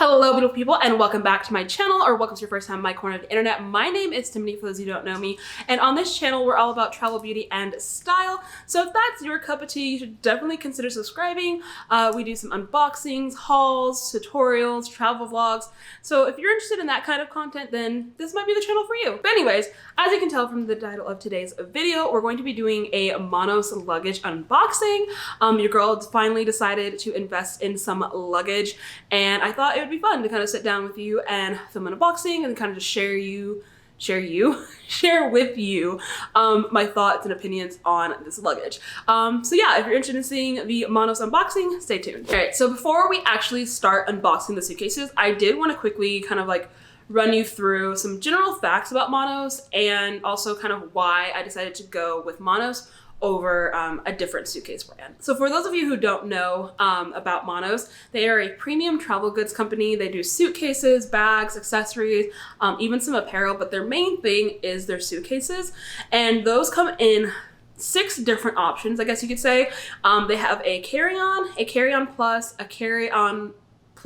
Hello beautiful people and welcome back to my channel, or welcome to your first time in my corner of the internet. My name is Tiffany, for those of you who don't know me, and on this channel we're all about travel, beauty, and style. So if that's your cup of tea, you should definitely consider subscribing. We do some unboxings, hauls, tutorials, travel vlogs. So if you're interested in that kind of content, then this might be the channel for you. But anyways, as you can tell from the title of today's video, we're going to be doing a MONOS luggage unboxing. Your girl finally decided to invest in some luggage, and I thought it would be fun to kind of sit down with you and film an unboxing and kind of just share with you my thoughts and opinions on this luggage. So yeah, if you're interested in seeing the MONOS unboxing, stay tuned. All right, so before we actually start unboxing the suitcases, I did want to quickly kind of like run you through some general facts about MONOS and also kind of why I decided to go with MONOS over a different suitcase brand. So for those of you who don't know about MONOS, they are a premium travel goods company. They do suitcases, bags, accessories, even some apparel, but their main thing is their suitcases. And those come in 6 different options, I guess you could say. They have a carry-on plus, a carry-on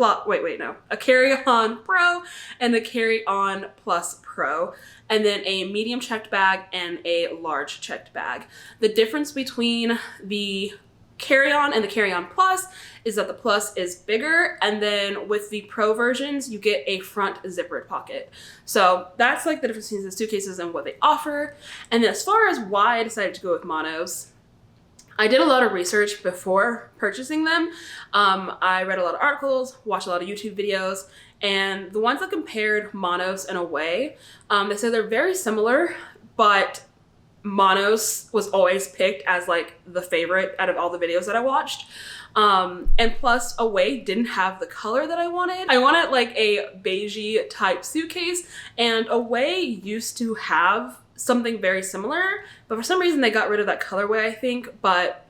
a carry-on pro, and the carry-on plus pro, and then a medium checked bag and a large checked bag. The difference between the carry-on and the carry-on plus is that the plus is bigger, and then with the pro versions you get a front zippered pocket. So that's like the difference between the suitcases and what they offer. And then as far as why I decided to go with MONOS, I did a lot of research before purchasing them. I read a lot of articles, watched a lot of YouTube videos, and the ones that compared MONOS in a way, they said they're very similar, but MONOS was always picked as like the favorite out of all the videos that I watched. And plus Away didn't have the color that I wanted. I wanted like a beigey type suitcase, and Away used to have something very similar, but for some reason they got rid of that colorway, I think. But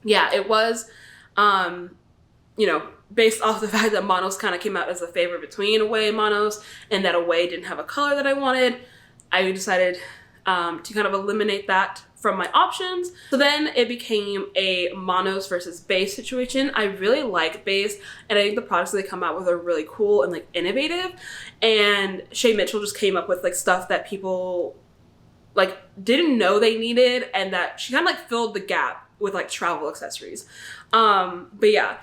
yeah, it was, you know, based off the fact that MONOS kind of came out as the favorite between Away and MONOS, and that Away didn't have a color that I wanted, I decided to kind of eliminate that from my options. So then it became a MONOS versus Beis situation. I really like Beis, and I think the products that they come out with are really cool and like innovative. And Shay Mitchell just came up with like stuff that people like didn't know they needed, and that she kind of like filled the gap with like travel accessories. But yeah,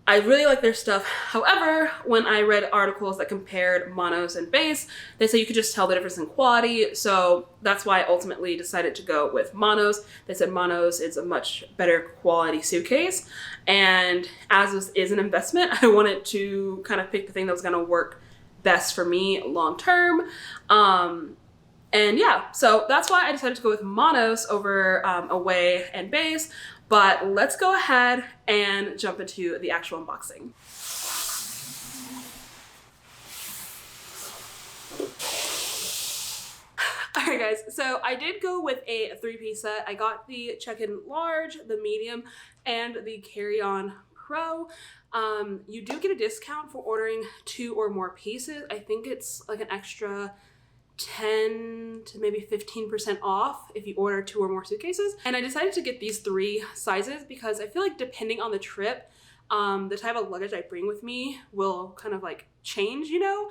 I really like their stuff. However, when I read articles that compared MONOS and Beis, they say you could just tell the difference in quality. So that's why I ultimately decided to go with MONOS. They said MONOS is a much better quality suitcase. And as this is an investment, I wanted to kind of pick the thing that was gonna work best for me long term. And yeah, so that's why I decided to go with MONOS over Away and Beis. But let's go ahead and jump into the actual unboxing. Alright guys, so I did go with a 3-piece set. I got the check-in large, the medium, and the carry-on pro. You do get a discount for ordering 2 or more pieces. I think it's like an extra 10 to maybe 15% off if you order 2 or more suitcases. And I decided to get these 3 sizes because I feel like depending on the trip, the type of luggage I bring with me will kind of like change, you know?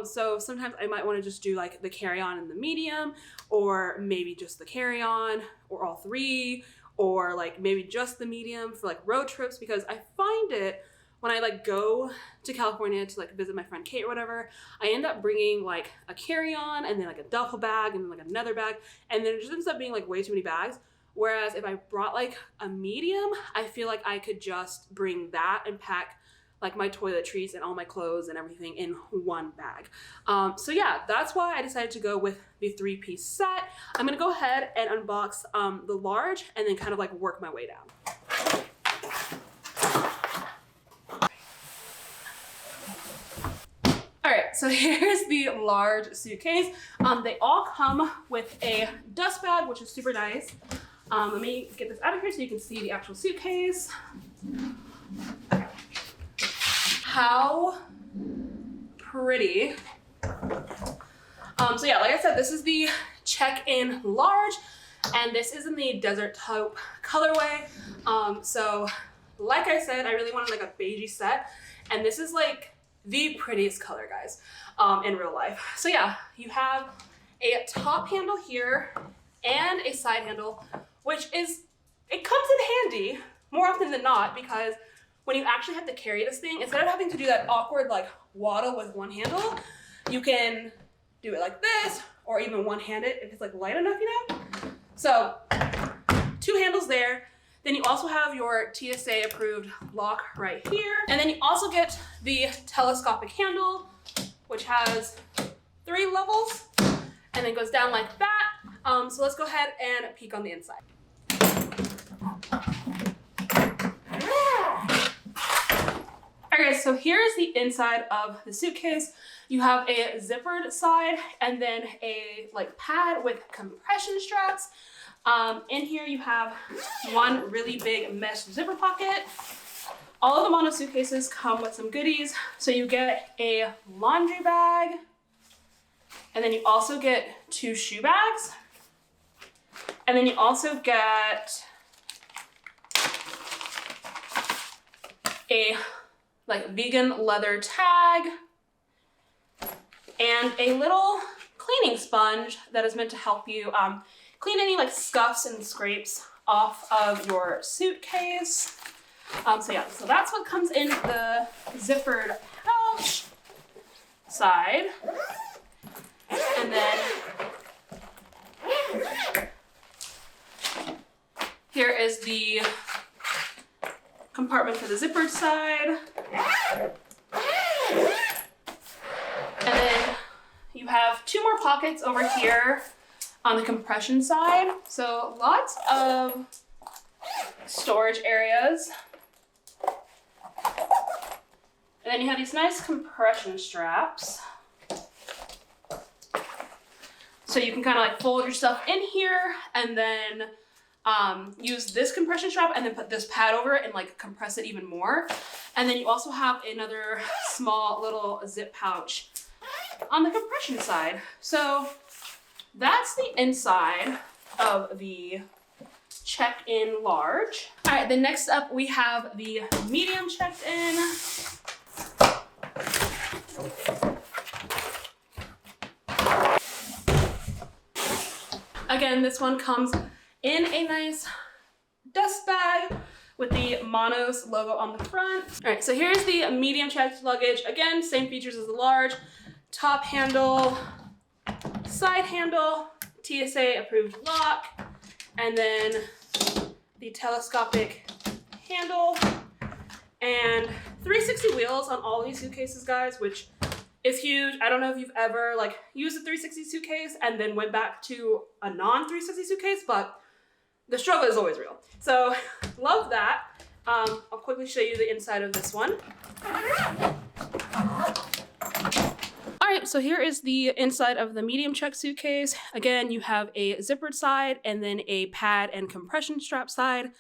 So sometimes I might want to just do like the carry-on and the medium, or maybe just the carry-on, or all 3, or like maybe just the medium for like road trips, because I find it when I like go to California to like visit my friend Kate or whatever, I end up bringing like a carry-on and then like a duffel bag and then like another bag, and then it just ends up being like way too many bags. Whereas if I brought like a medium, I feel like I could just bring that and pack like my toiletries and all my clothes and everything in one bag. So yeah, that's why I decided to go with the 3-piece set. I'm gonna go ahead and unbox the large and then kind of like work my way down. Alright, so here's the large suitcase. They all come with a dust bag, which is super nice. Let me get this out of here so you can see the actual suitcase. How pretty. So yeah, like I said, this is the check-in large, and this is in the desert taupe colorway. So like I said, I really wanted like a beigey set, and this is like the prettiest color, guys, in real life. So yeah, you have a top handle here and a side handle, which is, it comes in handy more often than not, because when you actually have to carry this thing, instead of having to do that awkward like waddle with one handle, you can do it like this, or even one-handed if it's like light enough, you know? So 2 handles there. Then you also have your TSA approved lock right here. And then you also get the telescopic handle, which has 3 levels and then goes down like that. So let's go ahead and peek on the inside. Alright guys, so here's the inside of the suitcase. You have a zippered side and then a like pad with compression straps. In here you have one really big mesh zipper pocket. All of the MONOS suitcases come with some goodies. So you get a laundry bag, and then you also get 2 shoe bags. And then you also get a like vegan leather tag and a little cleaning sponge that is meant to help you clean any like scuffs and scrapes off of your suitcase. So yeah, so that's what comes in the zippered pouch side. And then here is the compartment for the zippered side. And then you have 2 more pockets over here on the compression side. So lots of storage areas. And then you have these nice compression straps. So you can kind of like fold your stuff in here and then use this compression strap and then put this pad over it and like compress it even more. And then you also have another small little zip pouch on the compression side. So that's the inside of the check-in large. All right, then next up we have the medium checked in. Again, this one comes in a nice dust bag with the MONOS logo on the front. All right, so here's the medium checked luggage. Again, same features as the large. Top handle, side handle, TSA approved lock, and then the telescopic handle, and 360 wheels on all these suitcases, guys, which is huge. I don't know if you've ever like used a 360 suitcase and then went back to a non-360 suitcase, but the struggle is always real. So love that. I'll quickly show you the inside of this one. All right, so here is the inside of the medium check suitcase. Again, you have a zippered side and then a pad and compression strap side,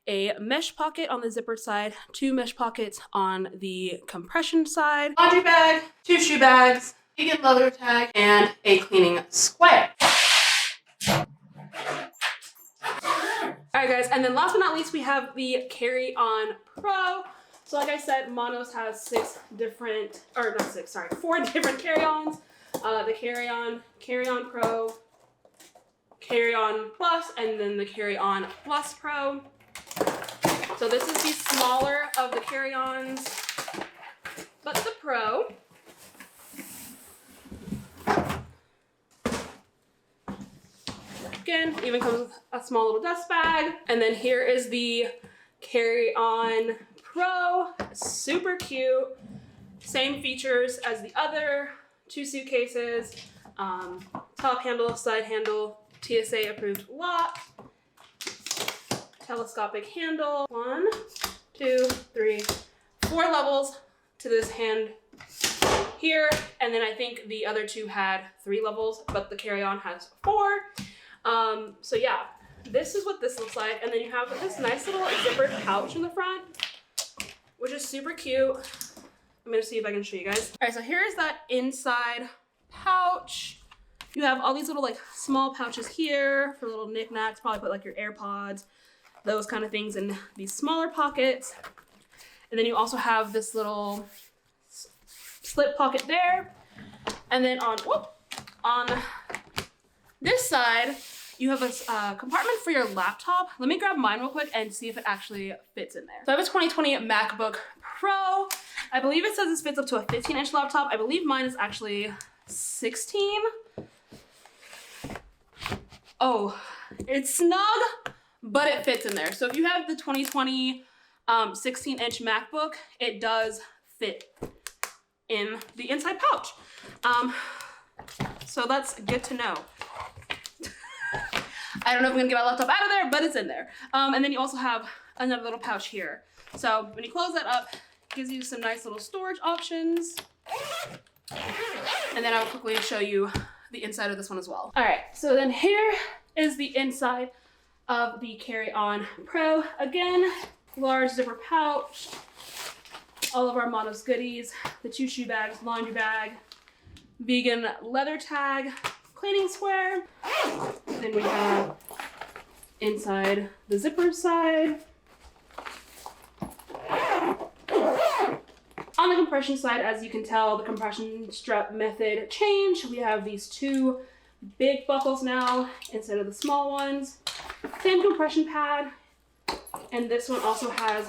a mesh pocket on the zippered side, 2 mesh pockets on the compression side, laundry bag, 2 shoe bags, vegan leather tag, and a cleaning square. All right, guys, and then last but not least, we have the Carry-On Pro. So like I said, MONOS has 4 different carry-ons. The Carry-On Pro, Carry-On Plus, and then the Carry-On Plus Pro. So this is the smaller of the carry-ons, but the Pro. Again, even comes with a small little dust bag. And then here is the Carry-On Pro, super cute. Same features as the other 2 suitcases. Top handle, side handle, TSA approved lock, telescopic handle. 1, 2, 3, 4 levels to this hand here. And then I think the other 2 had 3 levels, but the carry-on has 4. So yeah, this is what this looks like. And then you have this nice little zippered pouch in the front, which is super cute. I'm gonna see if I can show you guys. All right, so here's that inside pouch. You have all these little like small pouches here for little knickknacks, probably put like your AirPods, those kind of things in these smaller pockets. And then you also have this little slip pocket there. And then on this side, you have a compartment for your laptop. Let me grab mine real quick and see if it actually fits in there. So I have a 2020 MacBook Pro. I believe it says this fits up to a 15-inch laptop. I believe mine is actually 16. Oh, it's snug, but it fits in there. So if you have the 2020 16-inch MacBook, it does fit in the inside pouch. So that's good to know. I don't know if I'm gonna get my laptop out of there, but it's in there. And then you also have another little pouch here. So when you close that up, it gives you some nice little storage options. And then I'll quickly show you the inside of this one as well. All right, so then here is the inside of the Carry-On Pro. Again, large zipper pouch, all of our MONOS goodies, the 2 shoe bags, laundry bag, vegan leather tag, cleaning square. Then we have inside the zipper side. On the compression side, as you can tell, the compression strap method changed. We have these 2 big buckles now instead of the small ones. Same compression pad. And this one also has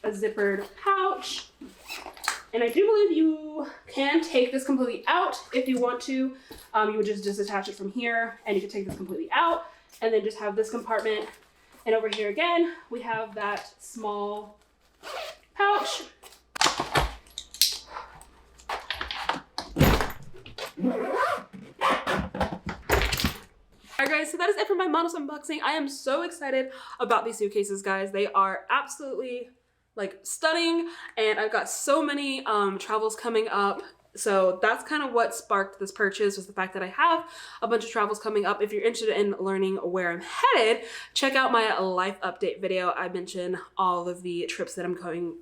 a zippered pouch. And I do believe you can take this completely out if you want to. You would just disattach it from here and you can take this completely out and then just have this compartment. And over here again, we have that small pouch. Alright guys, so that is it for my MONOS unboxing. I am so excited about these suitcases, guys. They are absolutely like stunning, and I've got so many travels coming up. So that's kind of what sparked this purchase, was the fact that I have a bunch of travels coming up. If you're interested in learning where I'm headed, check out my life update video. I mention all of the trips that I'm going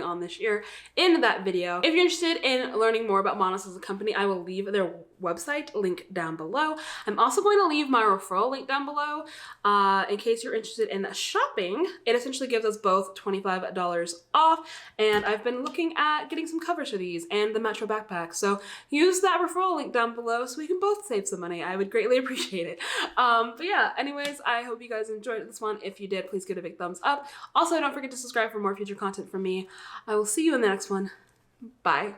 on this year in that video. If you're interested in learning more about MONOS as a company, I will leave their website link down below. I'm also going to leave my referral link down below in case you're interested in shopping. It essentially gives us both $25 off, and I've been looking at getting some covers for these and the Metro backpack. So use that referral link down below so we can both save some money. I would greatly appreciate it. But yeah, anyways, I hope you guys enjoyed this one. If you did, please give it a big thumbs up. Also, don't forget to subscribe for more future content from me. I will see you in the next one. Bye.